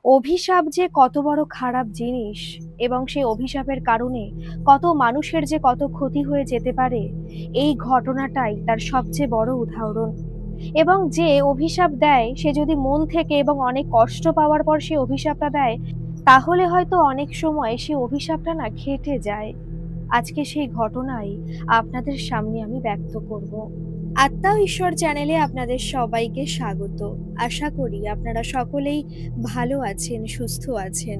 অভিশাপ যে কত বড় খারাপ জিনিস এবং সেই অভিশাপের কারণে কত মানুষের যে কত ক্ষতি হয়ে যেতে পারে, এই ঘটনাটাই তার সবচেয়ে বড় উদাহরণ। এবং যে অভিশাপ দেয় সে যদি মন থেকে এবং অনেক কষ্ট পাওয়ার পর সে অভিশাপটা দেয়, তাহলে হয়তো অনেক সময় সে অভিশাপটা না খেটে যায়। আজকে সেই ঘটনাই আপনাদের সামনে আমি ব্যক্ত করব। আত্মা ও ঈশ্বর চ্যানেলে আপনাদের সবাইকে স্বাগত। আশা করি আপনারা সকলেই ভালো আছেন, সুস্থ আছেন।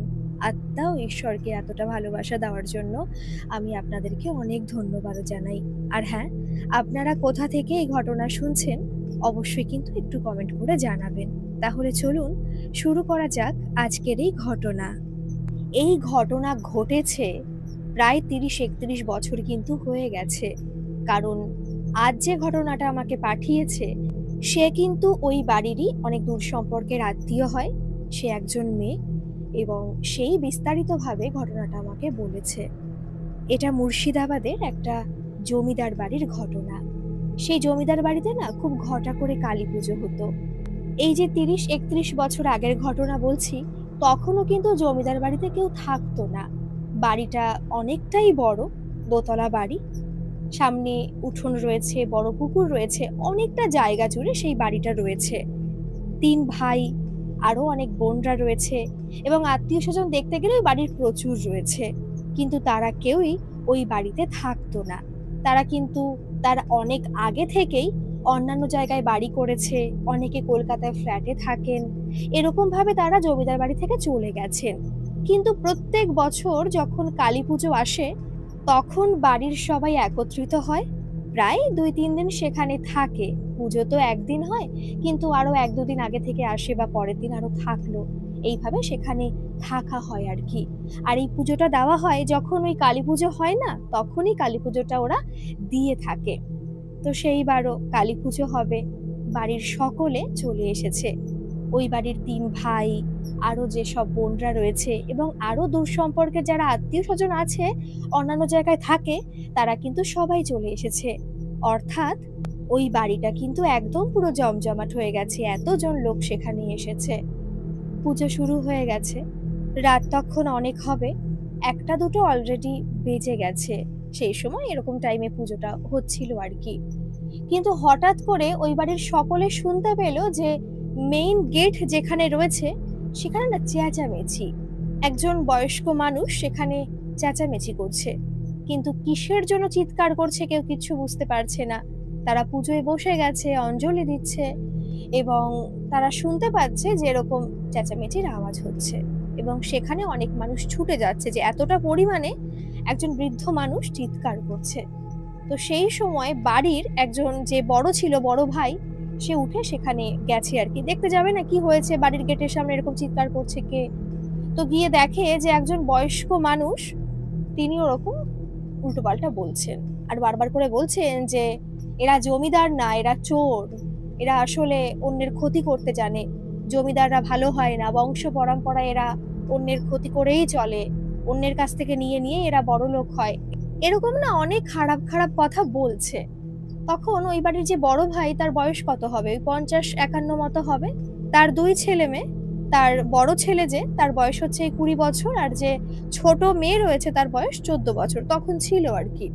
আত্মা ও ঈশ্বরকে এতটা ভালোবাসা দেওয়ার জন্য আমি আপনাদেরকে অনেক ধন্যবাদ জানাই। আর হ্যাঁ, আপনারা কোথা থেকে এই ঘটনা শুনছেন অবশ্যই কিন্তু একটু কমেন্ট করে জানাবেন। তাহলে চলুন শুরু করা যাক আজকের এই ঘটনা। এই ঘটনা ঘটেছে প্রায় ৩০-৩১ বছর কিন্তু হয়ে গেছে। কারণ আজ যে ঘটনাটা আমাকে পাঠিয়েছে সে কিন্তু ওই বাড়িরই অনেক দূর সম্পর্কের আত্মীয় হয়। সে একজন মেয়ে এবং সেই বিস্তারিতভাবে ঘটনাটা আমাকে বলেছে। এটা মুর্শিদাবাদের একটা জমিদার বাড়ির ঘটনা। সেই জমিদার বাড়িতে না খুব ঘটা করে কালী পুজো হতো। এই যে ৩০-৩১ বছর আগের ঘটনা বলছি, তখনও কিন্তু জমিদার বাড়িতে কেউ থাকতো না। বাড়িটা অনেকটাই বড়, দোতলা বাড়ি। সামনে উঠোন রয়েছে, বড় পুকুর রয়েছে, অনেকটা জায়গা জুড়ে সেই বাড়িটা রয়েছে। ৩ ভাই, আরো অনেক বোনরা রয়েছে এবং আত্মীয় স্বজন দেখতে গেলে ওই বাড়ির প্রচুর রয়েছে। কিন্তু তারা কেউই ওই বাড়িতে থাকতো না। তারা কিন্তু তার অনেক আগে থেকেই অন্যান্য জায়গায় বাড়ি করেছে, অনেকে কলকাতায় ফ্ল্যাটে থাকেন। এরকম ভাবে তারা জমিদার বাড়ি থেকে চলে গেছেন। কিন্তু প্রত্যেক বছর যখন কালী পুজো আসে তখন বাড়ির সবাই একত্রিত হয়। প্রায় ২-৩ দিন সেখানে থাকে। পুজো তো একদিন হয়, কিন্তু আরো ১-২ দিন আগে থেকে আসে বা পরের দিন আরো থাকলো। এইভাবে সেখানে থাকা হয় আর কি। আর এই পুজোটা দেওয়া হয় যখন ওই কালী পুজো হয় না, তখনই কালী পুজোটা ওরা দিয়ে থাকে। তো সেইবারও কালী পুজো হবে, বাড়ির সকলে চলে এসেছে। ওই বাড়ির ৩ ভাই, আরো যেসব বোনরা রয়েছে এবং আরো দূর সম্পর্কে যারা আত্মীয় স্বজন আছে, অন্যান্য জায়গায় থাকে, তারা কিন্তু সবাই চলে এসেছে। অর্থাৎ ওই বাড়িটা কিন্তু একদম পুরো জমজমাট হয়ে গেছে, এতজন লোক সেখানে এসেছে। পুজো শুরু হয়ে গেছে, রাত তখন অনেক হবে, ১টা-২টো অলরেডি বেজে গেছে। সেই সময় এরকম টাইমে পুজোটা হচ্ছিল আর কি। কিন্তু হঠাৎ করে ওই বাড়ির সকলে শুনতে পেল যে মেইন গেট যেখানে রয়েছে সেখানে না চেঁচামেচি। একজন বয়স্ক মানুষ সেখানে চেঁচামেচি করছে, কিন্তু কিসের জন্য চিৎকার করছে কেউ কিচ্ছু বুঝতে পারছে না। তারা পুজোয় বসে গেছে, অঞ্জলি দিচ্ছে এবং তারা শুনতে পাচ্ছে যে এরকম চেঁচামেচির আওয়াজ হচ্ছে এবং সেখানে অনেক মানুষ ছুটে যাচ্ছে যে এতটা পরিমাণে একজন বৃদ্ধ মানুষ চিৎকার করছে। তো সেই সময় বাড়ির একজন যে বড় ছিল, বড় ভাই, সে উঠে সেখানে গেছে আর কি, দেখতে যাবে না কি হয়েছে, বাড়ির গেটের সামনে এরকম চিৎকার করছে কে। তো গিয়ে দেখে যে একজন বয়স্ক মানুষ, তিনি ওরকম উল্টোপাল্টা বলছেন আর বারবার করে বলছেন যে এরা জমিদার না, এরা চোর, এরা আসলে অন্যের ক্ষতি করতে জানে, জমিদাররা ভালো হয় না, বংশ পরম্পরায় এরা অন্যের ক্ষতি করেই চলে, অন্যের কাছ থেকে নিয়ে নিয়ে এরা বড় লোক হয়, এরকম না অনেক খারাপ খারাপ কথা বলছে। তখন ওই বাড়ির যে বড় ভাই, তার বয়স কত হবে, ওই ৫০-৫১ মতো হবে। তার ২ ছেলে মেয়ে, তার বড় ছেলে যে তার বয়স হচ্ছে ২০ বছর, আর যে ছোট মেয়ে রয়েছে তার বয়স ১৪ বছর তখন ছিল আর কি।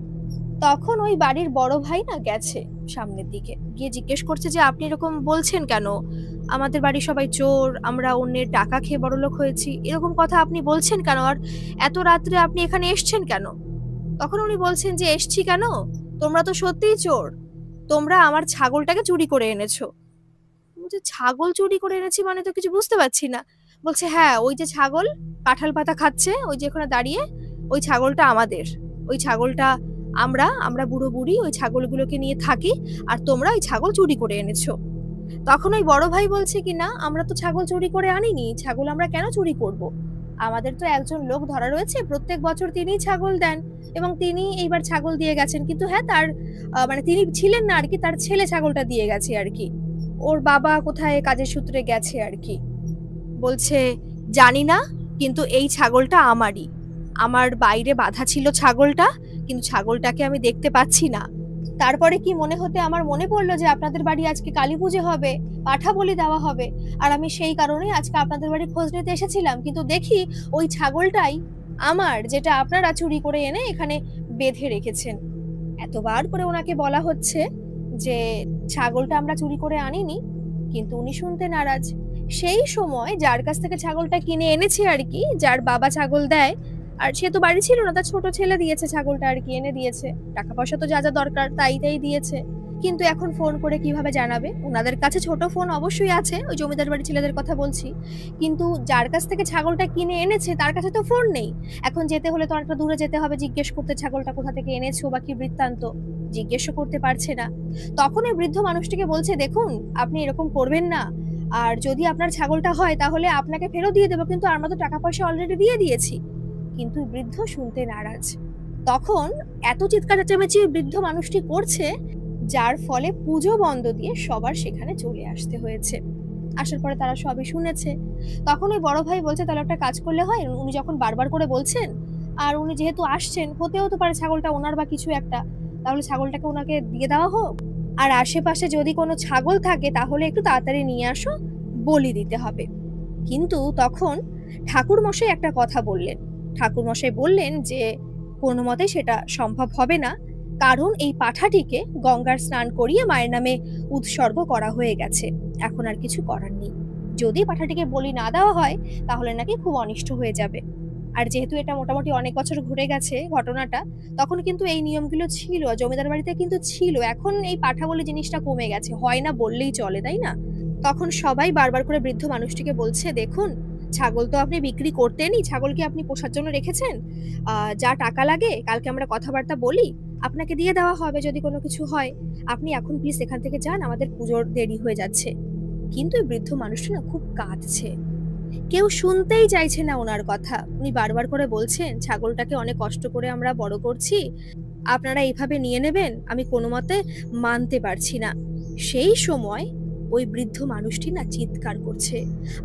তখন ওই বাড়ির বড় ভাই না গেছে সামনের দিকে, গিয়ে জিজ্ঞেস করছে যে আপনি এরকম বলছেন কেন, আমাদের বাড়ির সবাই চোর, আমরা অন্যের টাকা খেয়ে বড়লোক হয়েছি, এরকম কথা আপনি বলছেন কেন, আর এত রাত্রে আপনি এখানে এসছেন কেন? তখন উনি বলছেন যে এসছি কেন, তোমরা তো সত্যিই চোর, তোমরা আমার ছাগলটাকে চুরি করে এনেছো। বলছে ছাগল চুরি করে এনেছি মানে তো কিছু বুঝতে পারছি না। বলছে হ্যাঁ, ওই যে ছাগল কাঁঠাল পাতা খাচ্ছে ওই যে ওখানে দাঁড়িয়ে, ওই ছাগলটা আমাদের। ওই ছাগলটা আমরা আমরা বুড়ো বুড়ি ওই ছাগলগুলোকে নিয়ে থাকি, আর তোমরা ওই ছাগল চুরি করে এনেছো। তখন ওই বড় ভাই বলছে কি না, আমরা তো ছাগল চুরি করে আনিনি, ছাগল আমরা কেন চুরি করব, আমাদের তো একজন লোক ধরা রয়েছে, প্রত্যেক বছর তিনিই ছাগল দেন এবং তিনি এইবার ছাগল দিয়ে গেছেন। কিন্তু হ্যাঁ, তার মানে তিনি ছিলেন না আর কি, তার ছেলে ছাগলটা দিয়ে গেছে আর কি, ওর বাবা কোথায় কাজের সূত্রে গেছে আর কি। বলছে জানি না, কিন্তু এই ছাগলটা আমারই, আমার বাইরে বাঁধা ছিল ছাগলটা, কিন্তু ছাগলটাকে আমি দেখতে পাচ্ছি না। তারপরে কি মনে হতে আমার মনে পড়লো যে আপনাদের বাড়ি আজকে কালী পুজো হবে, পাঠা বলি দেওয়া হবে। আর আমি সেই কারণেই আজকে আপনাদের বাড়ি খোঁজ নিতে এসেছিলাম। কিন্তু দেখি ওই ছাগলটাই আমার, যেটা আপনারা চুরি করে এনে এখানে বেঁধে রেখেছেন। এতবার করে ওনাকে বলা হচ্ছে যে ছাগলটা আমরা চুরি করে আনিনি, কিন্তু উনি শুনতে নারাজ। সেই সময় যার কাছ থেকে ছাগলটা কিনে এনেছি আর কি, যার বাবা ছাগল দেয়, আর সে তো বাড়ি ছিল না, তার ছোট ছেলে দিয়েছে ছাগলটা আর কি, এনে দিয়েছে। টাকা পয়সা তো যা যা দরকার তাই দিয়েছে। কিন্তু এখন ফোন করে কিভাবে জানাবে? ওনাদের কাছে ছোট ফোন অবশ্যই আছে, ওই জমিদার বাড়ির ছেলেদের কথা বলছি। কিন্তু যার কাছ থেকে ছাগলটা কিনে এনেছে তার কাছে তো ফোন নেই। এখন যেতে হলে তো অনেকটা দূরে যেতে হবে জিজ্ঞেস করতে, ছাগলটা কোথা থেকে এনেছো বা কি বৃত্তান্ত। জিজ্ঞেসও করতে পারছে না। তখন ওই বৃদ্ধ মানুষটিকে বলছে, দেখুন আপনি এরকম করবেন না, আর যদি আপনার ছাগলটা হয় তাহলে আপনাকে ফেরত দিয়ে দেবো, কিন্তু আমরা তো টাকা পয়সা অলরেডি দিয়ে দিয়েছি। কিন্তু বৃদ্ধ শুনতে নারাজ। তখন এত চিৎকার চেঁচামেচি বৃদ্ধ মানুষটি করছে, যার ফলে পুজো বন্ধ দিয়ে সবার সেখানে চলে আসতে হয়েছে। আসার পরে তারা সবই শুনেছে। তখন ওই বড় ভাই বলছে, তাহলে একটা কাজ করলে হয়, উনি যখন বারবার করে বলছেন, আর উনি যেহেতু আসছেন, হতেও তো পারে ছাগলটা ওনার বা কিছু একটা, তাহলে ছাগলটাকে ওনাকে দিয়ে দেওয়া হোক। আর আশেপাশে যদি কোনো ছাগল থাকে তাহলে একটু তাড়াতাড়ি নিয়ে আসো, বলি দিতে হবে। কিন্তু তখন ঠাকুর মশাই একটা কথা বললেন। ঠাকুর মশাই বললেন যে কোনো মতে সেটা সম্ভব হবে না, কারণ এই পাঠাটিকে গঙ্গার স্নান করিয়ে মায়ের নামে উৎসর্গ করা হয়ে গেছে, এখন আর কিছু করার নেই। যদি পাঠাটিকে বলি না দেওয়া হয় তাহলে নাকি খুব অনিষ্ট হয়ে যাবে। আর যেহেতু এটা মোটামুটি অনেক বছর ঘুরে গেছে ঘটনাটা, তখন কিন্তু এই নিয়মগুলো ছিল, জমিদার বাড়িতে কিন্তু ছিল। এখন এই পাঠা বলে জিনিসটা কমে গেছে, হয় না বললেই চলে, তাই না? তখন সবাই বারবার করে বৃদ্ধ মানুষটিকে বলছে, দেখুন ছাগল তো আপনি বিক্রি করতেনই, ছাগল কি আপনি পোষার জন্য রেখেছেন? যা টাকা লাগে কালকে আমরা কথাবার্তা বলি, আপনাকে দিয়ে দেওয়া হবে যদি কোনো কিছু হয়। আপনি এখন প্লিজ এখান থেকে যান, আমাদের পুজোর দেরি হয়ে যাচ্ছে। কিন্তু এই বৃদ্ধ মানুষটি না খুব কাঁদছে, কেউ শুনতেই চাইছে না ওনার কথা। উনি বারবার করে বলছেন, ছাগলটাকে অনেক কষ্ট করে আমরা বড় করছি, আপনারা এইভাবে নিয়ে নেবেন আমি কোনো মতে মানতে পারছি না। সেই সময় ওই বৃদ্ধ মানুষটি না চিৎকার করছে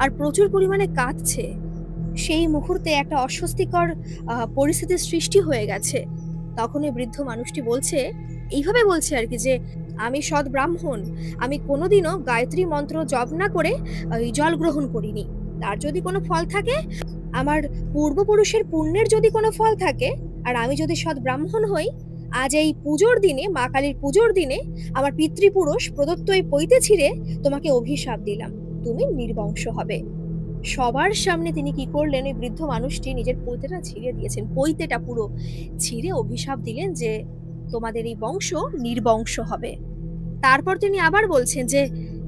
আর প্রচুর পরিমাণে কাঁদছে। সেই মুহূর্তে একটা অস্বস্তিকর পরিস্থিতির সৃষ্টি হয়ে গেছে। তখন ওই বৃদ্ধ মানুষটি বলছে, এইভাবে বলছে আর কি, যে আমি সৎ ব্রাহ্মণ, আমি কোনোদিনও গায়ত্রী মন্ত্র জপ না করে জল গ্রহণ করিনি। তার যদি কোনো ফল থাকে, আমার পূর্বপুরুষের পুণ্যের যদি কোনো ফল থাকে, আর আমি যদি সৎ ব্রাহ্মণ হই, আজ এই পুজোর দিনে, মা কালীর পুজোর দিনে আমার পিতৃপুরুষ প্রদত্ত এই পৈতে ছিঁড়ে তোমাকে অভিশাপ দিলাম, তুমি নির্বংশ হবে। সবার সামনে তিনি কি করলেন, এই বৃদ্ধ মানুষটি নিজের পৈতেটা ছিঁড়ে দিয়েছেন, পৈতেটা পুরো ছিঁড়ে অভিশাপ দিলেন যে তোমাদের এই বংশ নির্বংশ হবে। তারপর তিনি আবার বলছেন যে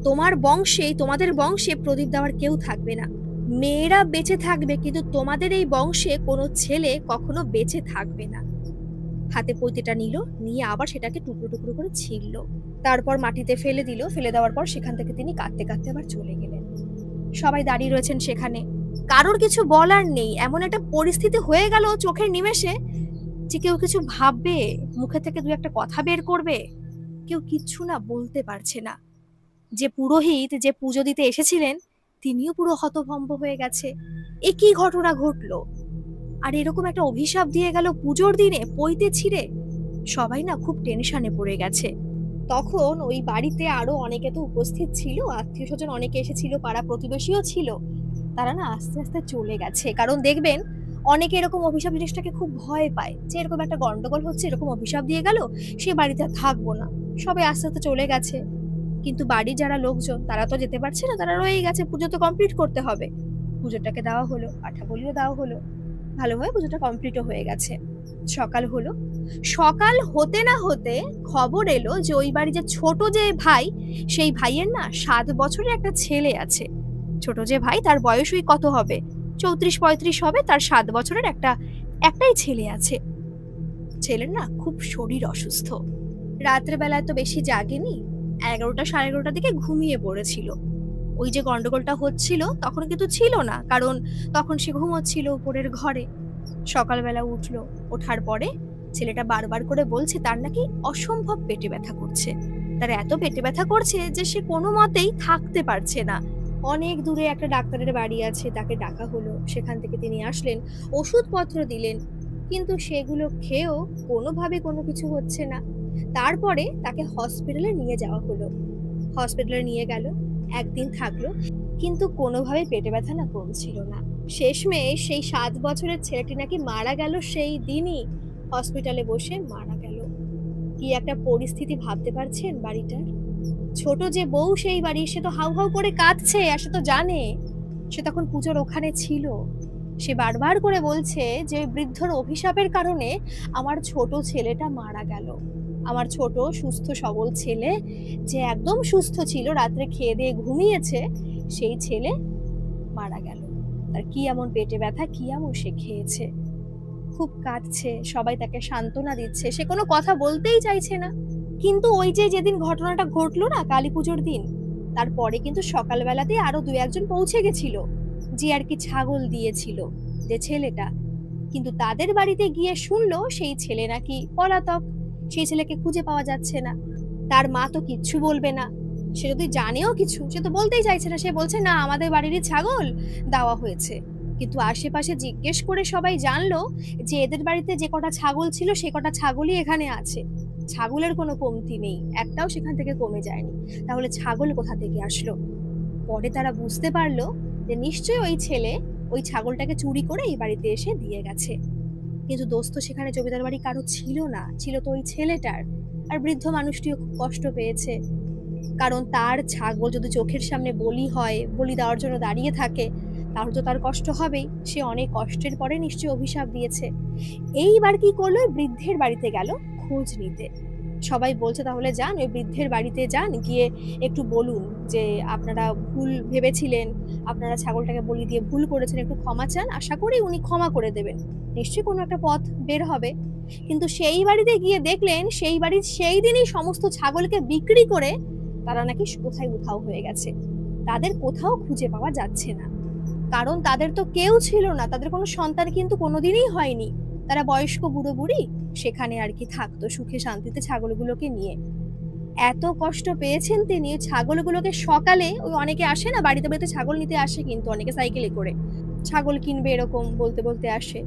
তোমাদের বংশে প্রদীপ দেওয়ার কেউ থাকবে না, মেয়েরা বেঁচে থাকবে, কিন্তু তোমাদের এই বংশে কোনো ছেলে কখনো বেঁচে থাকবে না। হাতে পৈতেটা নিল, নিয়ে আবার সেটাকে টুকরো টুকরো করে ছিঁড়ল, তারপর মাটিতে ফেলে দিল। ফেলে দেওয়ার পর সেখান থেকে তিনি কাঁদতে কাঁদতে আবার চলে গেলেন। সবাই দাঁড়িয়ে রয়েছেন সেখানে, কারোর কিছু বলার নেই। এমন একটা পরিস্থিতি হয়ে গেল চোখের নিমেষে যে কেউ কিছু ভাববে, মুখে থেকে দু একটা কথা বের করবে, কেউ কিচ্ছু না বলতে পারছে না। যে পুরোহিত, যে পুজো দিতে এসেছিলেন, তিনিও পুরো হতভম্ব হয়ে গেছে, এ কি ঘটনা ঘটলো? আর এরকম একটা অভিশাপ দিয়ে গেল পুজোর দিনে পৈতে ছিঁড়ে। সবাই না খুব টেনশনে পড়ে গেছে। তখন ওই বাড়িতে আরো অনেকে তো উপস্থিত ছিল, আত্মীয় স্বজন অনেকে এসেছিল, পাড়া প্রতিবেশীও ছিল। তারা না আস্তে আস্তে চলে গেছে, কারণ দেখবেন অনেকে এরকম অভিশাপ জিনিসটাকে খুব ভয় পায়, যে এরকম একটা গন্ডগোল হচ্ছে, এরকম অভিশাপ দিয়ে গেল, সে বাড়িতে থাকবো না। সবাই আস্তে আস্তে চলে গেছে। কিন্তু বাড়ির যারা লোকজন তারা তো যেতে পারছে না, তারা রয়েই গেছে, পুজো তো কমপ্লিট করতে হবে। পুজোটাকে দেওয়া হলো, পাঠা বলিও দেওয়া হলো, ভালোভাবে পুজোটা কমপ্লিটও হয়ে গেছে। সকাল হলো, সকাল হতে না হতে খবর এলো যে ওই বাড়ি যে ছোট যে ভাই, সেই ভাইয়ের না 7 বছরের একটা ছেলে আছে। ছোট যে ভাই, তার বয়স ওই কত হবে, 34-35 হবে, তার 7 বছরের একটাই ছেলে আছে। ছেলের না খুব শরীর অসুস্থ, রাত্রেবেলায় তো বেশি জাগেনি, 11টা 11:30টার দিকে ঘুমিয়ে পড়েছিল। ওই যে গন্ডগোলটা হচ্ছিল তখন কিন্তু ছিল না, কারণ তখন সে ঘুমোচ্ছিল উপরের ঘরে। সকালবেলা উঠলো, ওঠার পরে ছেলেটা বারবার করে বলছে তার নাকি অসম্ভব পেটে ব্যথা করছে, তার এত পেটে ব্যথা করছে যে সে কোনো মতেই থাকতে পারছে না। অনেক দূরে একটা ডাক্তারের বাড়ি আছে, তাকে ডাকা হলো, সেখান থেকে তিনি আসলেন, ওষুধপত্র দিলেন, কিন্তু সেগুলো খেয়েও কোনোভাবে কোনো কিছু হচ্ছে না। তারপরে তাকে হসপিটালে নিয়ে যাওয়া হলো। হসপিটালে নিয়ে গেল, একদিন থাকলো, কিন্তু কোনোভাবে পেটে ব্যথা না কমছিল না। শেষমেশ সেই 7 বছরের ছেলেটি নাকি মারা গেল সেই দিনই, হসপিটালে বসে মারা গেল। কি একটা পরিস্থিতি ভাবতে পারছেন বাড়িটার? ছোট যে বউ সেই বাড়ি, সে তো হাউ হাউ করে কাঁদছে, আর সে তো জানে, সে তখন পুজোর ওখানে ছিল। সে বারবার করে বলছে যে বৃদ্ধর অভিশাপের কারণে আমার ছোট ছেলেটা মারা গেল। আমার ছোট সুস্থ সবল ছেলে, যে একদম সুস্থ ছিল, রাত্রে খেয়ে দিয়ে ঘুমিয়েছে, সেই ছেলে মারা গেল। তার কি এমন পেটে ব্যথা, কি এমন সে খেয়েছে? খুব কাঁদছে, সবাই তাকে সান্ত্বনা দিচ্ছে, সে কোনো কথা বলতেই চাইছে না। কিন্তু ওই যে যেদিন ঘটনাটা ঘটলো না, কালী পুজোর দিন, তারপরে কিন্তু সকালবেলাতেই আরো 2-1 জন পৌঁছে গেছিল, যে আর কি ছাগল দিয়েছিল যে ছেলেটা। কিন্তু তাদের বাড়িতে গিয়ে শুনলো সেই ছেলে নাকি পলাতক, সেই ছেলেকে খুঁজে পাওয়া যাচ্ছে না। তার মা তো কিচ্ছু বলবে না, সে যদি জানেও কিছু, সে তো বলতেই চাইছে না। সে বলছে না, আমাদের বাড়িরই ছাগল দেওয়া হয়েছে। কিন্তু আশেপাশে জিজ্ঞেস করে সবাই জানলো যে এদের বাড়িতে যে কটা ছাগল ছিল, সে কটা ছাগলই এখানে আছে। ছাগলের কোনো কমতি নেই, একটাও সেখান থেকে কমে যায়নি। তাহলে ছাগল কোথা থেকে আসলো? পরে তারা বুঝতে পারলো যে নিশ্চয়ই ওই ছেলে ওই ছাগলটাকে চুরি করে এই বাড়িতে এসে দিয়ে গেছে। কিন্তু দোস্ত সেখানে জমিদার বাড়ি কারো ছিল না, ছিল তো ওই ছেলেটার। আর বৃদ্ধ মানুষটিও খুব কষ্ট পেয়েছে, কারণ তার ছাগল যদি চোখের সামনে বলি হয়, বলি দেওয়ার জন্য দাঁড়িয়ে থাকে, তাহলে তো তার কষ্ট হবেই। সে অনেক কষ্টের পরে নিশ্চয়ই অভিশাপ দিয়েছে। এইবার কি করলো, বৃদ্ধের বাড়িতে গেল খোঁজ নিতে। সবাই বলছে তাহলে যান, ওই বৃদ্ধের বাড়িতে যান, গিয়ে একটু বলুন যে আপনারা ভুল ভেবেছিলেন, আপনারা ছাগলটাকে বলি দিয়ে ভুল করেছেন, একটু ক্ষমা চান, আশা করি উনি ক্ষমা করে দেবেন, নিশ্চয়ই কোনো একটা পথ বের হবে। কিন্তু সেই বাড়িতে গিয়ে দেখলেন সেই বাড়ির সেই দিনই সমস্ত ছাগলকে বিক্রি করে তারা নাকি কোথায় উধাও হয়ে গেছে। তাদের কোথাও খুঁজে পাওয়া যাচ্ছে না, কারণ তাদের তো কেউ ছিল না, তাদের কোনো সন্তান কিন্তু কোনোদিনই হয়নি। তারা বয়স্ক বুড়ো বুড়ি সেখানে আর কি থাকতো সুখে শান্তিতে ছাগলগুলোকে নিয়ে। এত কষ্ট পেয়েছেন তিনি ছাগলগুলোকে। সকালে ওই অনেকে আসে না বাড়িতে বাড়িতে ছাগল নিতে আসে, কিন্তু অনেকে সাইকেলে করে ছাগল কিনবে এরকম বলতে বলতে আসে,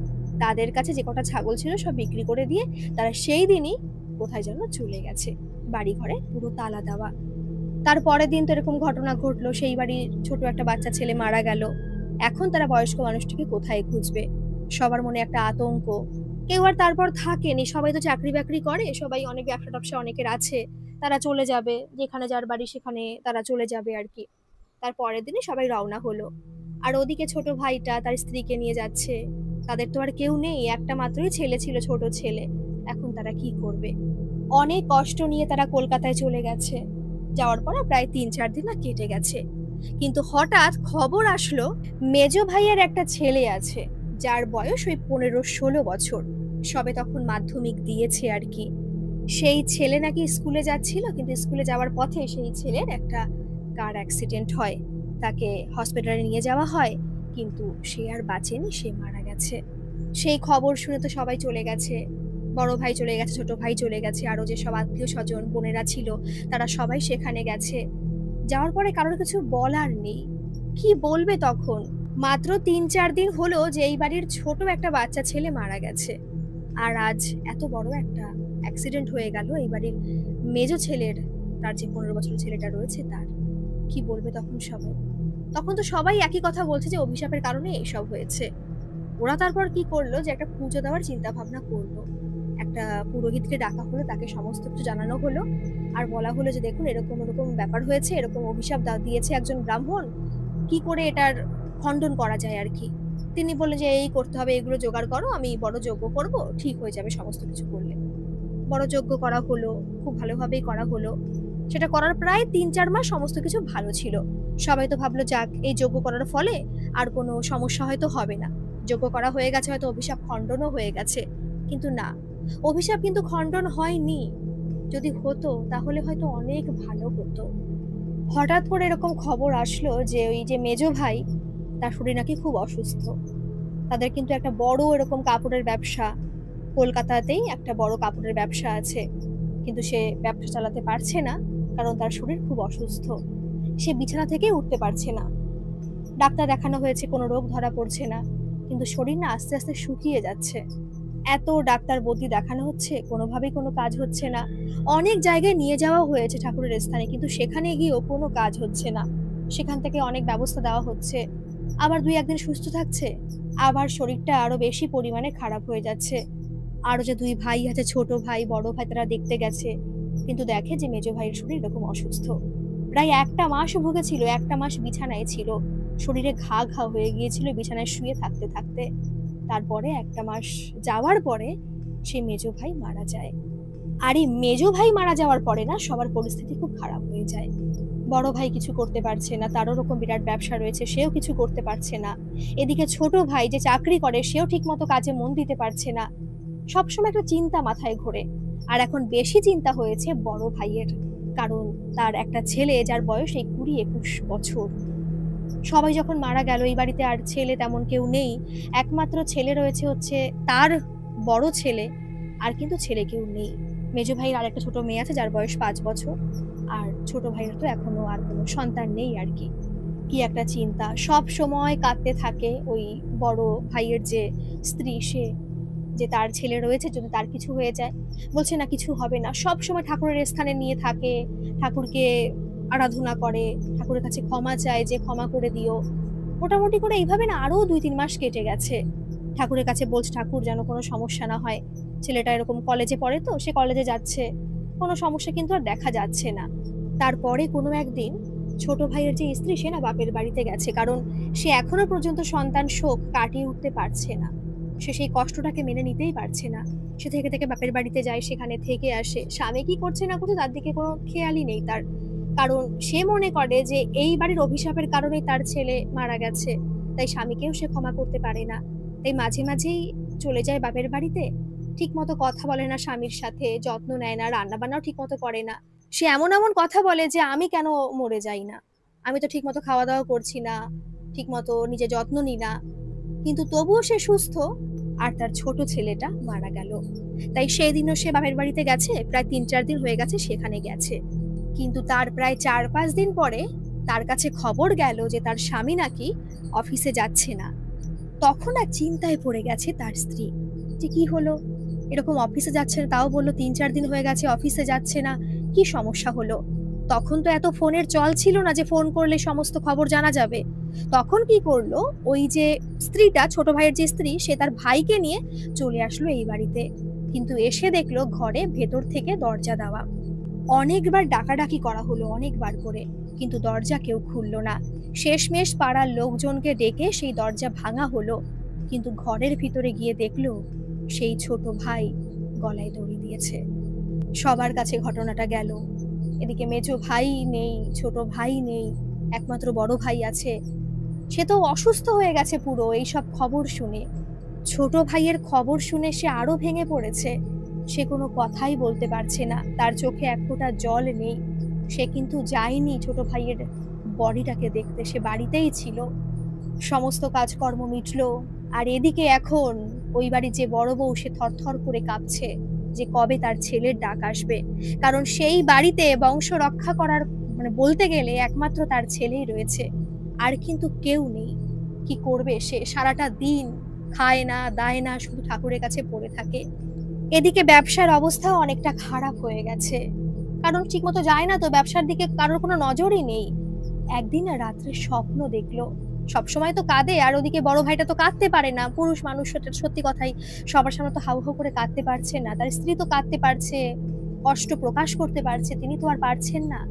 তাদের কাছে যে কটা ছাগল ছিল সব বিক্রি করে দিয়ে তারা সেই দিনই কোথায় যেন চলে গেছে, বাড়ি ঘরে পুরো তালা দেওয়া। তার পরের দিন তো এরকম ঘটনা ঘটলো, সেই বাড়ির ছোট একটা বাচ্চা ছেলে মারা গেল। এখন তারা বয়স্ক মানুষটিকে কোথায় খুঁজবে? সবার মনে একটা আতঙ্ক। কেউ আর তারপর থাকেনি, সবাই তো চাকরি বাকরি করে, সবাই অনেক ব্যবসা টবসা অনেকের আছে, তারা চলে যাবে, যেখানে যার বাড়ি সেখানে তারা চলে যাবে আর কি। তার পরের দিনে সবাই রওনা হলো। আর ওদিকে ছোট ভাইটা তার স্ত্রীকে নিয়ে যাচ্ছে। তাদের তো আর কেউ নেই, একটা মাত্রই ছেলে ছিল, ছোট ছেলে। এখন তারা কি করবে? অনেক কষ্ট নিয়ে তারা কলকাতায় চলে গেছে। যাওয়ার পরে প্রায় 3-4 দিন না কেটে গেছে। কিন্তু হঠাৎ খবর আসলো মেজো ভাইয়ের একটা ছেলে আছে, যার বয়স ওই 15-16 বছর, সবে তখন মাধ্যমিক দিয়েছে আর কি। সেই ছেলে নাকি স্কুলে যাচ্ছিল, কিন্তু স্কুলে যাওয়ার পথে সেই ছেলের একটা কার অ্যাক্সিডেন্ট হয়, তাকে হসপিটালে নিয়ে যাওয়া হয়, কিন্তু সে আর বাঁচেনি, সে মারা গেছে। সেই খবর শুনে তো সবাই চলে গেছে, বড় ভাই চলে গেছে, ছোট ভাই চলে গেছে, আরো যে সব আত্মীয় স্বজন বোনেরা ছিল তারা সবাই সেখানে গেছে। যাওয়ার পরে কারোর কিছু বলার নেই, কি বলবে তখন? মাত্র 3-4 দিন হলো যে এই বাড়ির ছোট একটা বাচ্চা ছেলে মারা গেছে, আর আজ এত বড় একটা অ্যাক্সিডেন্ট হয়ে গেল এই বাড়ির মেজো ছেলের, তার যে 15 বছরের ছেলেটা রয়েছে তার। কি বলবে তখন সবাই? তখন তো সবাই একই কথা বলছে যে অভিশাপের কারণে এইসব হয়েছে। ওরা তারপর কি করলো, যে একটা পুজো দেওয়ার চিন্তা ভাবনা করলো। একটা পুরোহিতকে ডাকা হলো, তাকে সমস্ত কিছু জানানো হলো, আর বলা হলো যে দেখুন এরকম এরকম ব্যাপার হয়েছে, এরকম অভিশাপ দিয়েছে একজন ব্রাহ্মণ, কি করে এটার খণ্ডন করা যায় আর কি। তিনি বললেন যে এই করতে হবে, এগুলো জোগাড় করো, আমি বড় যজ্ঞ করব, ঠিক হয়ে যাবে সমস্ত কিছু করলে। বড় যজ্ঞ করা হলো, খুব ভালোভাবেই করা হলো। সেটা করার প্রায় 3-4 মাস সমস্ত কিছু ভালো ছিল। সবাই তো ভাবলো যাক এই যজ্ঞ করার ফলে আর কোনো সমস্যা হয়তো হবে না, যজ্ঞ করা হয়ে গেছে, হয়তো অভিশাপ খণ্ডনও হয়ে গেছে। কিন্তু না, অভিশাপ কিন্তু খণ্ডন হয়নি। যদি হতো তাহলে হয়তো অনেক ভালো হতো। হঠাৎ করে এরকম খবর আসলো যে ওই যে মেজো ভাই, তার শরীর নাকি খুব অসুস্থ। তাদের কিন্তু একটা বড় এরকম কাপড়ের ব্যবসা, কলকাতাতেই একটা বড় কাপড়ের ব্যবসা আছে, কিন্তু সে ব্যবসা চালাতে পারছে না, কারণ তার শরীর খুব অসুস্থ। সে বিছানা থেকে উঠতে পারছে না, ডাক্তার দেখানো হয়েছে, কোনো রোগ ধরা পড়ছে না, কিন্তু শরীর না আস্তে আস্তে শুকিয়ে যাচ্ছে। এত ডাক্তার বদ্যি দেখানো হচ্ছে, কোনোভাবেই কোনো কাজ হচ্ছে না। অনেক জায়গায় নিয়ে যাওয়া হয়েছে ঠাকুরের স্থানে, কিন্তু সেখানে গিয়েও কোনো কাজ হচ্ছে না। সেখান থেকে অনেক ব্যবস্থা দেওয়া হচ্ছে। আবার ২-১ দিন সুস্থ থাকছে, আবার শরীরটা আরো বেশি পরিমাণে খারাপ হয়ে যাচ্ছে। আরো যে ২ ভাই আছে, ছোট ভাই, বড় ভাই, তারা দেখতে গেছে। কিন্তু দেখে যে মেজ ভাইয়ের শরীর এরকম অসুস্থ। প্রায় ১ টা মাসও ভুগেছিল, ১ টা মাস বিছানায় ছিল। শরীরে ঘা হয়ে গিয়েছিল বিছানায় শুয়ে থাকতে, থাকতে। তারপরে ১ টা মাস যাওয়ার পরে সেই মেজ ভাই মারা যায়। আর এই মেজ ভাই মারা যাওয়ার পরে না সবার পরিস্থিতি খুব খারাপ হয়ে যায়। বড় ভাই কিছু করতে পারছে না, তারও ওরকম বিরাট ব্যবসা রয়েছে, সেও কিছু করতে পারছে না। এদিকে ছোট ভাই যে চাকরি করে সেও ঠিকমতো কাজে মন দিতে পারছে না। সবসময় একটা চিন্তা মাথায় ঘোরে। আর এখন বেশি চিন্তা হয়েছে বড় ভাইয়ের। কারণ তার একটা ছেলে যার বয়স এই ২০-২১ বছর। সবাই যখন মারা গেল এই বাড়িতে আর ছেলে তেমন কেউ নেই। একমাত্র ছেলে রয়েছে হচ্ছে তার বড় ছেলে, আর কিন্তু ছেলে কেউ নেই। মেজ ভাইয়ের আরেকটা ছোট মেয়ে আছে যার বয়স ৫ বছর। আর ছোট ভাইয়ের তো এখনো আর কোনো সন্তান নেই আরকি। কি একটা চিন্তা! সবসময় কাঁদতে থাকে ওই বড় ভাইয়ের যে স্ত্রী, সে যে তার ছেলে রয়েছে যদি তার কিছু হয়ে যায়। বলছে না কিছু হবে না। সবসময় ঠাকুরের স্থানে নিয়ে থাকে, ঠাকুরকে আরাধনা করে, ঠাকুরের কাছে ক্ষমা চায় যে ক্ষমা করে দিও। মোটামুটি করে এইভাবে না আরো ২-৩ মাস কেটে গেছে। ঠাকুরের কাছে বলছে ঠাকুর যেন কোনো সমস্যা না হয়। ছেলেটা এরকম কলেজে পড়ে তো, সে কলেজে যাচ্ছে। কোনো সমস্যা কিন্তু আর দেখা যাচ্ছে না। তারপরে কোনো একদিন ছোট ভাইয়ের যে স্ত্রী সে না বাপের বাড়িতে গেছে। কারণ সে এখনো পর্যন্ত সন্তান শোক কাটিয়ে উঠতে পারছে না। সে সেই কষ্টটাকে মেনে নিতেই পারছে না। সে থেকে বাপের বাড়িতে যায়, সেখানে থেকে আসে। স্বামী কি করছে না করছে তার দিকে কোনো খেয়ালই নেই তার। কারণ সে মনে করে যে এই বাড়ির অভিশাপের কারণেই তার ছেলে মারা গেছে। তাই স্বামীকেও সে ক্ষমা করতে পারে না। তাই মাঝে, মাঝেই চলে যায় বাপের বাড়িতে। ঠিকমতো কথা বলে না স্বামীর সাথে, যত্ন নেয় না, রান্নাবান্নাও ঠিকমতো করে না। সে এমন কথা বলে যে, "আমি কেন মরে যাই না? আমি তো ঠিকমতো খাওয়া-দাওয়া করছি না, ঠিকমতো নিজের যত্ন নিই না।" কিন্তু তবুও সে সুস্থ, আর তার ছোট ছেলেটা মারা গেল। তাই সেদিনও সে বাপের বাড়িতে গেছে, প্রায় ৩-৪ দিন হয়ে গেছে সেখানে গেছে। কিন্তু তার প্রায় ৪-৫ দিন পরে তার কাছে খবর গেল যে তার স্বামী নাকি অফিসে যাচ্ছে না। তখন আর চিন্তায় পড়ে গেছে তার স্ত্রী যে কি হলো, এরকম অফিসে যাচ্ছে না, তাও বললো ৩-৪ দিন হয়ে গেছে অফিসে যাচ্ছে না, কি সমস্যা হলো? তখন তো এত ফোনের চল ছিল না যে ফোন করলে সমস্ত খবর জানা যাবে। তখন কি করলো, ওই যে স্ত্রীটা, ছোট ভাইয়ের যে স্ত্রী, সে তার ভাইকে নিয়ে চলে আসলো এই বাড়িতে। কিন্তু এসে দেখলো ঘরে ভেতর থেকে দরজা দেওয়া। অনেকবার ডাকাডাকি করা হলো, অনেকবার করে, কিন্তু দরজা কেউ খুললো না। শেষমেশ পাড়ার লোকজনকে ডেকে সেই দরজা ভাঙা হলো। কিন্তু ঘরের ভিতরে গিয়ে দেখলো সেই ছোট ভাই গলায় দড়ি দিয়েছে। সবার কাছে ঘটনাটা গেল। এদিকে মেজো ভাই নেই, ছোট ভাই নেই, একমাত্র বড় ভাই আছে। সে তো অসুস্থ হয়ে গেছে পুরো এইসব খবর শুনে। ছোট ভাইয়ের খবর শুনে সে আরো ভেঙে পড়েছে। সে কোনো কথাই বলতে পারছে না, তার চোখে এক ফোঁটা জল নেই। সে কিন্তু যায়নি ছোট ভাইয়ের বডিটাকে দেখতে, সে বাড়িতেই ছিল। সমস্ত কাজকর্ম মিটলো। আর এদিকে এখন ওই বাড়ির যে বড় বউ, সে থরথর করে কাঁপছে যে কবে তার ছেলের ডাক আসবে। কারণ সেই বাড়িতে বংশ রক্ষা করার মানে বলতে গেলে একমাত্র তার ছেলেই রয়েছে, আর কিন্তু কেউ নেই। কি করবে সে? সারাটা দিন খায় না, দায় না, শুধু ঠাকুরের কাছে পড়ে থাকে। এদিকে ব্যবসার অবস্থাও অনেকটা খারাপ হয়ে গেছে। কারণ ঠিকমতো যায় না তো, ব্যবসার দিকে কারোর কোনো নজরই নেই। একদিন রাত্রে স্বপ্ন দেখলো। সবসময় তো কাঁদে, আর ওদিকে বড় ভাইটা তো কাঁদতে পারে না। পুরুষ মানুষ, সেটা সত্যি কথাই। সবার সামনে তো হাউ হাউ করে কাঁদতে পারছে না। তার স্ত্রী তো কাঁদতে পারছে, কষ্ট প্রকাশ করতে পারছে, তিনি তো আর পারছেন না।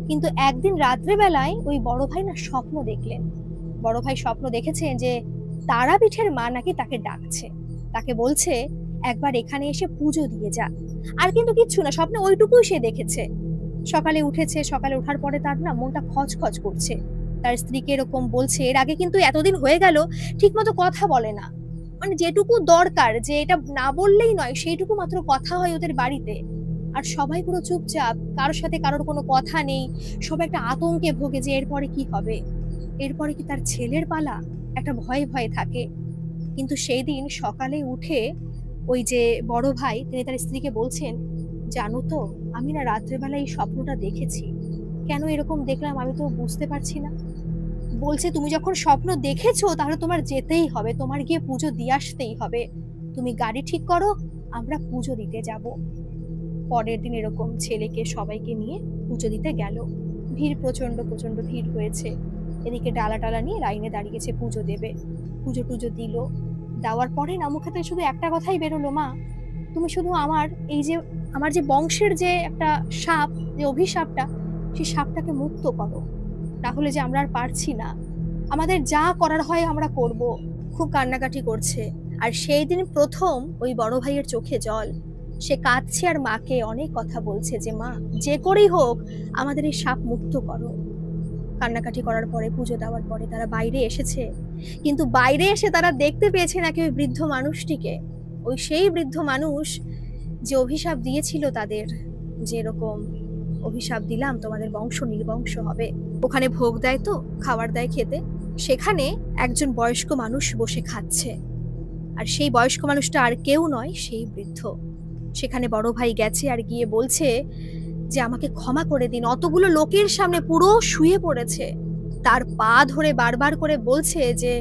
কিন্তু একদিন রাত্রে বেলায় ওই বড় ভাই না স্বপ্ন দেখলেন। বড় ভাই স্বপ্ন দেখেছে যে তারাপীঠের মা নাকি তাকে ডাকছে, তাকে বলছে একবার এখানে এসে পুজো দিয়ে যা। আর কিন্তু কিচ্ছু না, স্বপ্নে ওইটুকুই সে দেখেছে। সকালে উঠেছে, সকালে ওঠার পরে তার না মনটা খচখচ করছে। তার স্ত্রীকে এরকম বলছে, এর আগে কিন্তু এতদিন হয়ে গেল ঠিকমতো কথা বলে না। মানে যেটুকু দরকার, যে এটা না বললেই নয়, সেইটুকু মাত্র কথা হয় ওদের বাড়িতে। আর সবাই পুরো চুপচাপ, কারোর সাথে কারোর কোনো কথা নেই। সবাই একটা আতঙ্কে ভোগে যে এরপরে কি হবে, এরপরে কি তার ছেলের পালা, একটা ভয়ে ভয়ে থাকে। কিন্তু সেই দিন সকালে উঠে ওই যে বড় ভাই, তিনি তার স্ত্রীকে বলছেন, জানো তো আমি না রাত্রেবেলা এই স্বপ্নটা দেখেছি। কেন এরকম দেখলাম আমি তো বুঝতে পারছি না। বলছে, তুমি যখন স্বপ্ন দেখেছো তাহলে তোমার যেতেই হবে, তোমার গিয়ে পুজো দিয়ে আসতেই হবে। তুমি গাড়ি ঠিক করো, আমরা পুজো দিতে যাব। পরের দিন এরকম ছেলেকে সবাইকে নিয়ে পুজো দিতে গেল। ভিড় প্রচন্ড প্রচন্ড ভিড় হয়েছে। এদিকে ডালা টালা নিয়ে লাইনে দাঁড়িয়েছে পুজো দেবে। পুজো টুজো দিল। দেওয়ার পরে না মুখে থেকে শুধু একটা কথাই বেরোলো, মা তুমি শুধু আমার যে বংশের যে একটা সাপ, যে অভিশাপটা, সেই সাপটাকে মুক্ত করো, তাহলে যে আমরা আর পারছি না, আমাদের যা করার হয় আমরা করব। খুব কান্নাকাটি করছে। আর সেই দিন প্রথম ওই বড় ভাইয়ের চোখে জল। সে কাঁদছে আর মাকে অনেক কথা বলছে যে মা যে করেই হোক আমাদের এই সাপ মুক্ত করো। কান্নাকাটি করার পরে, পুজো দেওয়ার পরে তারা বাইরে এসেছে। কিন্তু বাইরে এসে তারা দেখতে পেয়েছে নাকি ওই বৃদ্ধ মানুষটিকে, ওই সেই বৃদ্ধ মানুষ যে অভিশাপ দিয়েছিল তাদের, যে এরকম অভিশাপ দিলাম তোমাদের বংশ নির্বংশ হবে। ওখানে ভোগ দেয় তো, খাবার দেয় খেতে, সেখানে একজন বয়স্ক মানুষ বসে খাচ্ছে। আর সেই বয়স্ক মানুষটা আর কেউ নয়, সেই বৃদ্ধ। সেখানে বড় ভাই গেছে আর গিয়ে বলছে যে আমাকে ক্ষমা করে দিন। অতগুলো লোকের সামনে পুরো শুয়ে পড়েছে, তার পা ধরে বারবার করে বলছে যে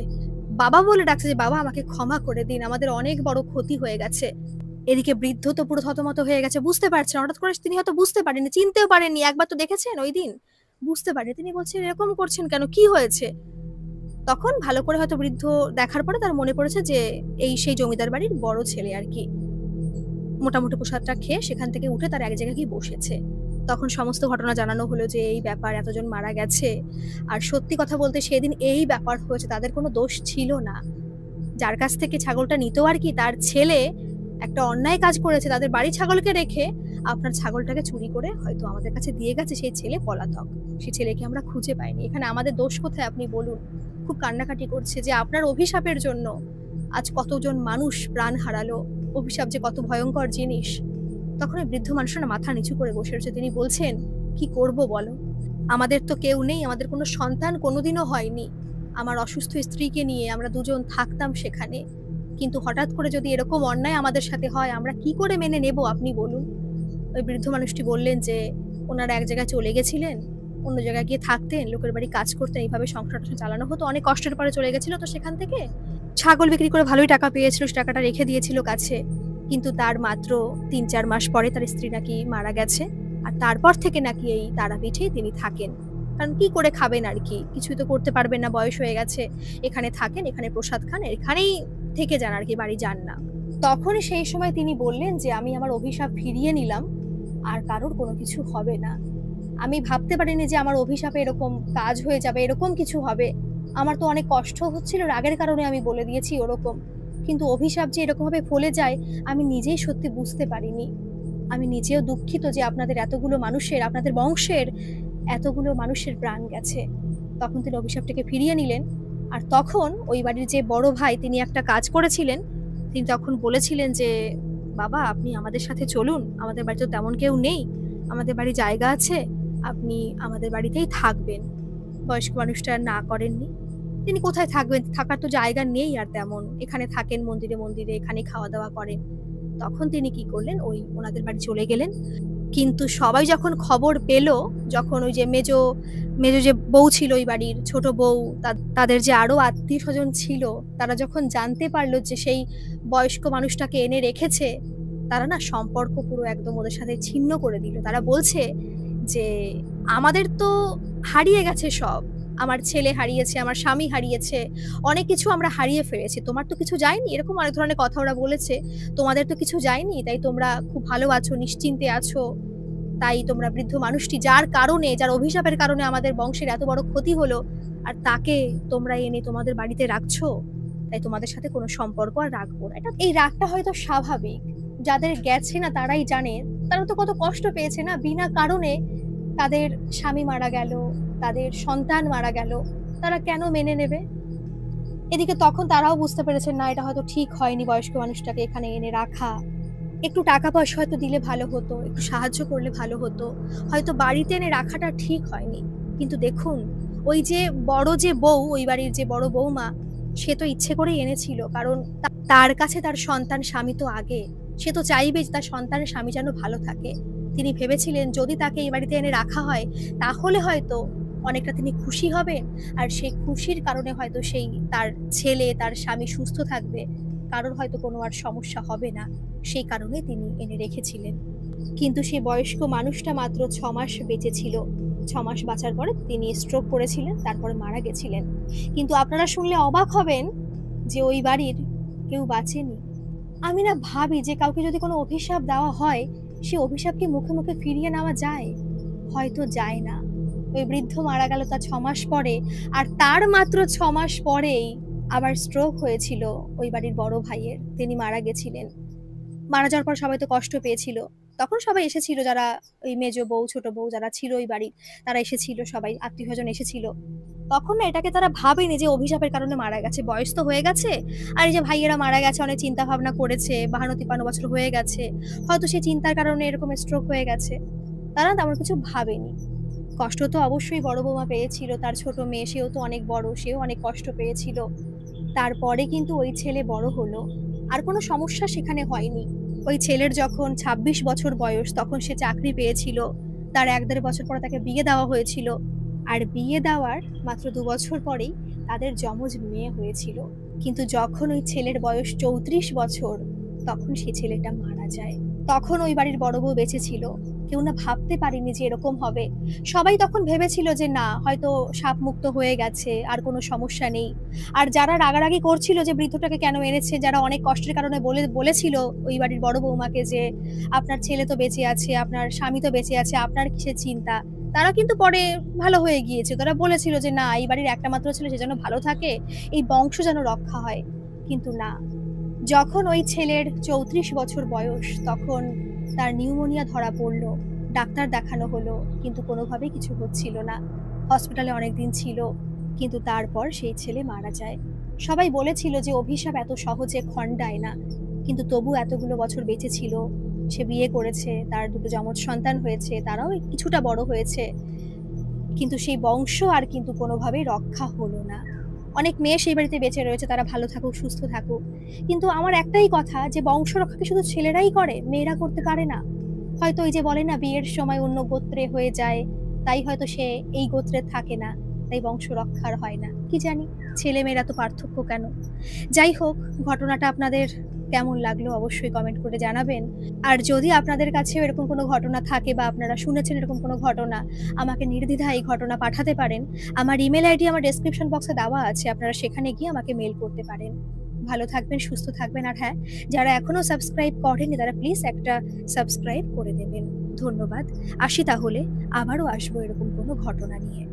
বাবা বলে ডাকছে, যে বাবা আমাকে ক্ষমা করে দিন, আমাদের অনেক বড় ক্ষতি হয়ে গেছে। এদিকে বৃদ্ধ তো পুরো থতমত হয়ে গেছে, বুঝতে পারছেন, হঠাৎ করে তিনি হয়তো বুঝতে পারেননি, চিনতেও পারেননি, একবার তো দেখেছেন ওই দিন, বুঝতে পারে। তিনি বলছেন এরকম করছেন কেন, কি হয়েছে? তখন ভালো করে হয়তো বৃদ্ধ দেখার পরে তার মনে পড়েছে যে এই সেই জমিদার বাড়ির বড় ছেলে আর কি। মোটামুটি প্রসাদটা খেয়ে সেখান থেকে উঠে তার এক জায়গায় গিয়ে বসেছে। তখন সমস্ত ঘটনা জানানো হলো যে এই ব্যাপার, এতজন মারা গেছে। আর সত্যি কথা বলতে সেদিন এই ব্যাপার হয়েছে, তাদের কোনো দোষ ছিল না। যার কাছ থেকে ছাগলটা নিত আর কি, তার ছেলে একটা অন্যায় কাজ করেছে, তাদের বাড়ি ছাগলকে রেখে আপনার ছাগলটাকে চুরি করে হয়তো আমাদের কাছে দিয়ে গেছে। সেই ছেলে পলাতক, সেই ছেলেকে আমরা খুঁজে পাইনি। এখানে আমাদের দোষ কোথায় আপনি বলুন? খুব কান্নাকাটি করছে যে আপনার অভিশাপের জন্য আজ কতজন মানুষ প্রাণ হারালো। অভিশাপ যে কত ভয়ঙ্কর জিনিস। তখন ওই বৃদ্ধ মানুষটা মাথা নিচু করে বসে রয়েছে। তিনি বলছেন কি করব বলো, আমাদের তো কেউ নেই, আমাদের কোনো সন্তান কোনোদিনও হয়নি। আমার অসুস্থ স্ত্রীকে নিয়ে আমরা দুজন থাকতাম সেখানে, কিন্তু হঠাৎ করে যদি এরকম অন্যায় আমাদের সাথে হয় আমরা কি করে মেনে নেব আপনি বলুন। ওই বৃদ্ধ মানুষটি বললেন যে ওনারা এক জায়গায় চলে গেছিলেন, অন্য জায়গায় গিয়ে থাকতেন, লোকের বাড়ি কাজ করতেন, এইভাবে সংসারটা চালানো হতো। অনেক কষ্টের পরে চলে গেছিল, তো সেখান থেকে ছাগল বিক্রি করে ভালোই টাকা পেয়েছিল, সে টাকাটা রেখে দিয়েছিল কাছে। কিন্তু তার মাত্র 3-4 মাস পরে তার স্ত্রী নাকি মারা গেছে। আর তারপর থেকে নাকি এই তারাপীঠেই তিনি থাকেন। কারণ কি করে খাবেন আর কি, কিছুই তো করতে পারবেন না, বয়স হয়ে গেছে। এখানে থাকেন, এখানে প্রসাদ খান, এখানেই থেকে যান আর কি, বাড়ি যান না। তখন সেই সময় তিনি বললেন যে আমি আমার অভিশাপ ফিরিয়ে নিলাম, আর কারোর কোনো কিছু হবে না। আমি ভাবতে পারিনি যে আমার অভিশাপে এরকম কাজ হয়ে যাবে, এরকম কিছু হবে। আমার তো অনেক কষ্ট হচ্ছিল, রাগের কারণে আমি বলে দিয়েছি ওরকম। কিন্তু অভিশাপ যে এরকম ভাবে ফলে যায় আমি নিজেই সত্যি বুঝতে পারিনি। আমি নিজেও দুঃখিত যে আপনাদের এতগুলো মানুষের, আপনাদের বংশের এতগুলো মানুষের প্রাণ গেছে। তখন তিনি অভিশাপটাকে ফিরিয়ে নিলেন। আর তখন ওই বাড়ির যে বড় ভাই, তিনি একটা কাজ করেছিলেন, তিনি তখন বলেছিলেন যে বাবা আপনি আমাদের সাথে চলুন, আমাদের বাড়িতে তেমন কেউ নেই, আমাদের বাড়ি জায়গা আছে, আপনি আমাদের বাড়িতেই থাকবেন। বয়স্ক মানুষটা না করেননি। তিনি কোথায় থাকবেন, থাকার তো জায়গা নেই আর তেমন, এখানে থাকেন মন্দিরে মন্দিরে, এখানে খাওয়া দাওয়া করেন। তখন তিনি কি করলেন, ওই ওনাদের বাড়ি চলে গেলেন। কিন্তু সবাই যখন খবর পেল, যখন ওই যে মেজো যে বউ ছিল ওই বাড়ির, ছোট বউ, তাদের যে আরো আত্মীয় স্বজন ছিল, তারা যখন জানতে পারলো যে সেই বয়স্ক মানুষটাকে এনে রেখেছে, তারা না সম্পর্ক পুরো একদম ওদের সাথে ছিন্ন করে দিল। তারা বলছে যে আমাদের তো হারিয়ে গেছে সব, আমার ছেলে হারিয়েছে, আমার স্বামী হারিয়েছে, অনেক কিছু আমরা হারিয়ে ফেলেছি, তোমার তো কিছু যায়নি। এরকম অনেক ধরনের কথা ওরা বলেছে, তোমাদের তো কিছু যায়নি, তাই তোমরা খুব ভালো আছো, নিশ্চিন্তে আছো। তাই তোমরা বৃদ্ধ মানুষটি, যার কারণে, যার অভিশাপের কারণে আমাদের বংশের এত বড় ক্ষতি হলো, আর তাকে তোমরা এনে তোমাদের বাড়িতে রাখছো, তাই তোমাদের সাথে কোনো সম্পর্ক আর রাখবো না। এটা, এই রাগটা হয়তো স্বাভাবিক, যাদের গেছে না তারাই জানে, তারা তো কত কষ্ট পেয়েছে না, বিনা কারণে তাদের স্বামী মারা গেল, তাদের সন্তান মারা গেল, তারা কেন মেনে নেবে? এদিকে তখন তারাও বুঝতে পেরেছেন না, এটা হয়তো ঠিক হয়নি বয়স্ক মানুষটাকে এখানে এনে রাখা। একটু টাকা পয়সা হয়তো দিলে ভালো হতো, একটু সাহায্য করলে ভালো হতো, হয়তো বাড়িতে এনে রাখাটা ঠিক হয়নি। কিন্তু দেখুন, ওই যে বড় যে বউ, ওই বাড়ির যে বড় বৌমা, সে তো ইচ্ছে করেই এনেছিল, কারণ তার কাছে তার সন্তান স্বামী তো আগে, সে তো চাইবে যে তার সন্তানের স্বামী যেন ভালো থাকে। তিনি ভেবেছিলেন যদি তাকে এই বাড়িতে এনে রাখা হয় তাহলে হয়তো অনেকটা তিনি খুশি হবেন, আর সেই খুশির কারণে হয়তো সেই তার ছেলে, তার স্বামী সুস্থ থাকবে। কারোর হয়তো কোনো আর সমস্যা হবে না, সেই কারণে তিনি এনে রেখেছিলেন। কিন্তু সেই বয়স্ক মানুষটা মাত্র ৬ মাস বেঁচে ছিল। ৬ মাস বাঁচার পরে তিনি স্ট্রোক করেছিলেন, তারপরে মারা গেছিলেন। কিন্তু আপনারা শুনলে অবাক হবেন যে ওই বাড়ির কেউ বাঁচেনি। আমি না ভাবি যে কাউকে যদি কোনো অভিশাপ দেওয়া হয়, সে অভিশাপ কি মুখে, মুখে ফিরিয়ে নেওয়া যায়? হয়তো যায় না। ওই বৃদ্ধ মারা গেল তার ৬ মাস পরে, আর তার মাত্র ৬ মাস পরেই আবার স্ট্রোক হয়েছিল ওই বাড়ির বড় ভাইয়ের। তিনি মারা গেছিলেন। মারা যাওয়ার পর সবাই তো কষ্ট পেয়েছিল। তখন সবাই এসেছিল, যারা ওই মেজো বউ, ছোট বউ যারা ছিল ওই বাড়ির, তারা এসেছিল, সবাই আত্মীয়স্বজন এসেছিল। তখন না এটাকে তারা ভাবেনি যে অভিশাপের কারণে মারা গেছে। বয়স তো হয়ে গেছে। আর এই যে ভাইয়েরা মারা গেছে, অনেক চিন্তা ভাবনা করেছে, 52-53 বছর হয়ে গেছে। হয়তো সেই চিন্তার কারণে এরকম স্ট্রোক হয়ে গেছে। তারা তেমন কিছু ভাবেনি। কষ্ট তো অবশ্যই বড় বৌমা পেয়েছিল। তার ছোট মেয়ে, সেও তো অনেক বড়, সেও অনেক কষ্ট পেয়েছিল। তারপরে কিন্তু ওই ছেলে বড় হলো। আর কোনো সমস্যা সেখানে হয়নি। ওই ছেলের যখন ২৬ বছর বয়স, তখন সে চাকরি পেয়েছিল। তার ১-১.৫ বছর পরে তাকে বিয়ে দেওয়া হয়েছিল। আর বিয়ে দেওয়ার মাত্র ২ বছর পরেই তাদের যমজ মেয়ে হয়েছিল। কিন্তু যখন ওই ছেলের বয়স ৩৪ বছর, তখন সেই ছেলেটা মারা যায়। তখন ওই বাড়ির বড় বউ বেঁচে ছিল। কেউ না ভাবতে পারেনি যে এরকম হবে। সবাই তখন ভেবেছিল যে না, হয়তো সাপমুক্ত হয়ে গেছে, আর কোনো সমস্যা নেই। আর যারা রাগারাগি করছিল যে বৃদ্ধটাকে কেন এনেছে, যারা অনেক কষ্টের কারণে বলেছিল ওই বাড়ির বড় বৌমাকে যে আপনার ছেলে তো বেঁচে আছে, আপনার স্বামী তো বেঁচে আছে, আপনার কিসের চিন্তা, তারা কিন্তু পরে ভালো হয়ে গিয়েছে। তারা বলেছিল যে না, এই বাড়ির একটা মাত্র ছেলে, সে যেন ভালো থাকে, এই বংশ যেন রক্ষা হয়। কিন্তু না, যখন ওই ছেলের ৩৪ বছর বয়স, তখন তার নিউমোনিয়া ধরা পড়ল। ডাক্তার দেখানো হলো, কিন্তু কোনোভাবেই কিছু হচ্ছিল না। হসপিটালে অনেকদিন ছিল, কিন্তু তারপর সেই ছেলে মারা যায়। সবাই বলেছিল যে অভিশাপ এত সহজে খণ্ডায় না, কিন্তু তবু এতগুলো বছর বেঁচে ছিল। সে বিয়ে করেছে, তার ২ যমজ সন্তান হয়েছে, তারাও কিছুটা বড় হয়েছে। কিন্তু সেই বংশ আর কিন্তু কোনোভাবেই রক্ষা হলো না। অনেক মেয়ে সেই বাড়িতে বেঁচে রয়েছে, তারা ভালো থাকুক, সুস্থ থাকুক। কিন্তু আমার একটাই কথা, যে বংশ রক্ষা কি শুধু ছেলেরাই করে? মেয়েরা করতে পারে না? হয়তো ওই যে বলে না, বিয়ের সময় অন্য গোত্রে হয়ে যায়, তাই হয়তো সে এই গোত্রে থাকে না, তাই বংশ রক্ষার হয় না। কি জানি, ছেলে-মেয়েরা তো পার্থক্য কেন? যাই হোক, ঘটনাটা আপনাদের কেমন লাগলো অবশ্যই কমেন্ট করে জানাবেন। আর যদি আপনাদের কাছেও এরকম কোনো ঘটনা থাকে, বা আপনারা শুনেছেন এরকম কোনো ঘটনা, আমাকে নির্দ্বিধায় এই ঘটনা পাঠাতে পারেন। আমার ইমেল আইডি আমার ডেসক্রিপশন বক্সে দেওয়া আছে, আপনারা সেখানে গিয়ে আমাকে মেইল করতে পারেন। ভালো থাকবেন, সুস্থ থাকবেন। আর হ্যাঁ, যারা এখনো সাবস্ক্রাইব করেনি, তারা প্লিজ একটা সাবস্ক্রাইব করে দেবেন। ধন্যবাদ। আসি তাহলে, আবারও আসবো এরকম কোনো ঘটনা নিয়ে।